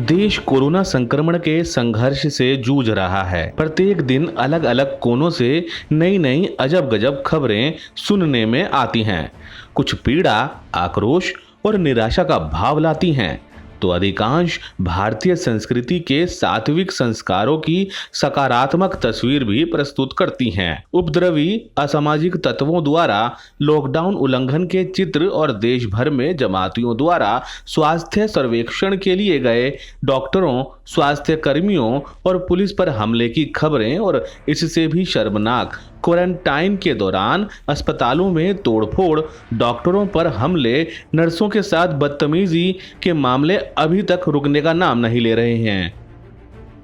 देश कोरोना संक्रमण के संघर्ष से जूझ रहा है। प्रत्येक दिन अलग अलग कोनों से नई नई अजब गजब खबरें सुनने में आती हैं। कुछ पीड़ा, आक्रोश और निराशा का भाव लाती हैं, तो अधिकांश भारतीय संस्कृति के सात्विक संस्कारों की सकारात्मक तस्वीर भी प्रस्तुत करती हैं। उपद्रवी असामाजिक तत्वों द्वारा लॉकडाउन उल्लंघन के चित्र और देश भर में जमातियों द्वारा स्वास्थ्य सर्वेक्षण के लिए गए डॉक्टरों, स्वास्थ्य कर्मियों और पुलिस पर हमले की खबरें और इससे भी शर्मनाक क्वारंटाइन के दौरान अस्पतालों में तोड़फोड़, डॉक्टरों पर हमले, नर्सों के साथ बदतमीजी के मामले अभी तक रुकने का नाम नहीं ले रहे हैं।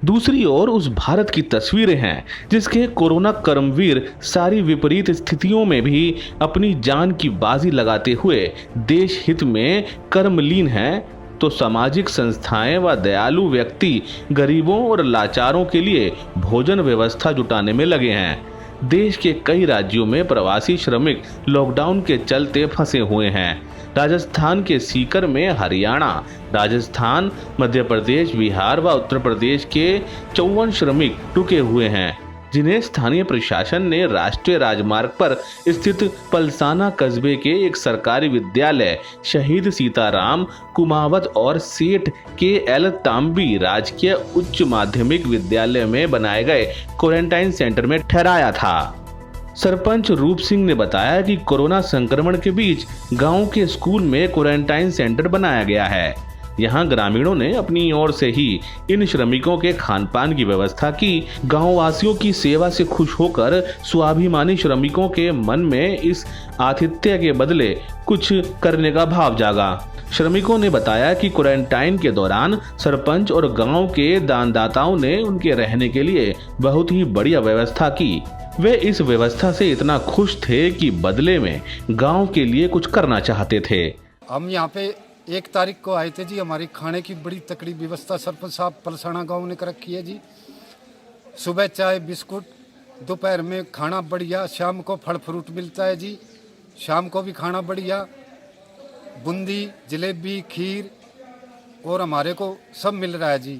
दूसरी ओर उस भारत की तस्वीरें हैं जिसके कोरोना कर्मवीर सारी विपरीत स्थितियों में भी अपनी जान की बाजी लगाते हुए देश हित में कर्मलीन हैं, तो सामाजिक संस्थाएं व दयालु व्यक्ति गरीबों और लाचारों के लिए भोजन व्यवस्था जुटाने में लगे हैं। देश के कई राज्यों में प्रवासी श्रमिक लॉकडाउन के चलते फंसे हुए हैं। राजस्थान के सीकर में हरियाणा, राजस्थान, मध्य प्रदेश, बिहार व उत्तर प्रदेश के 54 श्रमिक रुके हुए हैं, जिन्हें स्थानीय प्रशासन ने राष्ट्रीय राजमार्ग पर स्थित पलसाना कस्बे के एक सरकारी विद्यालय, शहीद सीताराम कुमावत और सेठ के.एल. तांबी राजकीय उच्च माध्यमिक विद्यालय में बनाए गए क्वारंटाइन सेंटर में ठहराया था। सरपंच रूप सिंह ने बताया कि कोरोना संक्रमण के बीच गांव के स्कूल में क्वारंटाइन सेंटर बनाया गया है। यहाँ ग्रामीणों ने अपनी ओर से ही इन श्रमिकों के खान पान की व्यवस्था की। गांव वासियों की सेवा से खुश होकर स्वाभिमानी श्रमिकों के मन में इस आतिथ्य के बदले कुछ करने का भाव जागा। श्रमिकों ने बताया कि क्वारंटाइन के दौरान सरपंच और गांव के दानदाताओं ने उनके रहने के लिए बहुत ही बढ़िया व्यवस्था की। वे इस व्यवस्था से इतना खुश थे कि बदले में गांव के लिए कुछ करना चाहते थे। हम यहाँ पे 1 तारीख को आए थे जी। हमारी खाने की बड़ी तकड़ी व्यवस्था सरपंच साहब पलसाना गांव ने कर रखी है जी। सुबह चाय बिस्कुट, दोपहर में खाना बढ़िया, शाम को फल फ्रूट मिलता है जी। शाम को भी खाना बढ़िया, बूंदी, जलेबी, खीर और हमारे को सब मिल रहा है जी।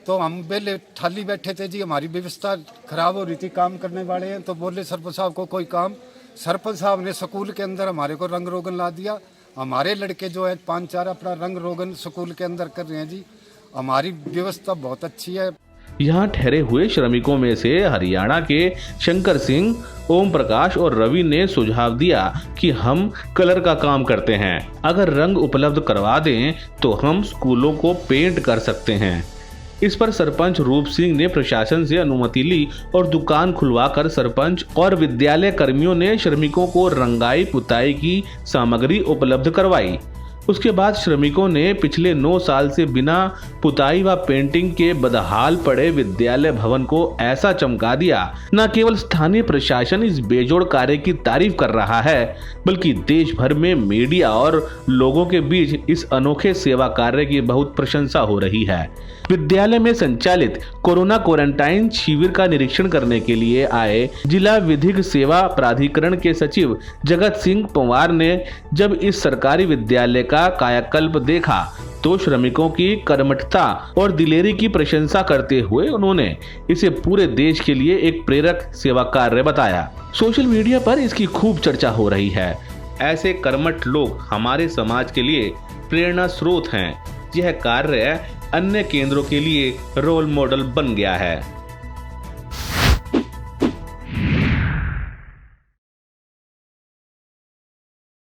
तो हम पहले थाली बैठे थे जी। हमारी व्यवस्था खराब हो रही थी, काम करने वाले हैं तो बोले सरपंच साहब को कोई काम। सरपंच साहब ने स्कूल के अंदर हमारे को रंग रोगन ला दिया। हमारे लड़के जो है 5-4 अपना रंग रोगन स्कूल के अंदर कर रहे हैं जी। हमारी व्यवस्था बहुत अच्छी है। यहाँ ठहरे हुए श्रमिकों में से हरियाणा के शंकर सिंह, ओम प्रकाश और रवि ने सुझाव दिया कि हम कलर का काम करते हैं, अगर रंग उपलब्ध करवा दें तो हम स्कूलों को पेंट कर सकते हैं। इस पर सरपंच रूप सिंह ने प्रशासन से अनुमति ली और दुकान खुलवाकर सरपंच और विद्यालय कर्मियों ने श्रमिकों को रंगाई पुताई की सामग्री उपलब्ध करवाई। उसके बाद श्रमिकों ने पिछले 9 साल से बिना पुताई व पेंटिंग के बदहाल पड़े विद्यालय भवन को ऐसा चमका दिया। न केवल स्थानीय प्रशासन इस बेजोड़ कार्य की तारीफ कर रहा है, बल्कि देश भर में मीडिया और लोगों के बीच इस अनोखे सेवा कार्य की बहुत प्रशंसा हो रही है। विद्यालय में संचालित कोरोना क्वारंटाइन शिविर का निरीक्षण करने के लिए आए जिला विधिक सेवा प्राधिकरण के सचिव जगत सिंह पंवार ने जब इस सरकारी विद्यालय का कायाकल्प देखा तो श्रमिकों की कर्मठता और दिलेरी की प्रशंसा करते हुए उन्होंने इसे पूरे देश के लिए एक प्रेरक सेवा कार्य बताया। सोशल मीडिया पर इसकी खूब चर्चा हो रही है। ऐसे कर्मठ लोग हमारे समाज के लिए प्रेरणा स्रोत हैं। यह कार्य अन्य केंद्रों के लिए रोल मॉडल बन गया है।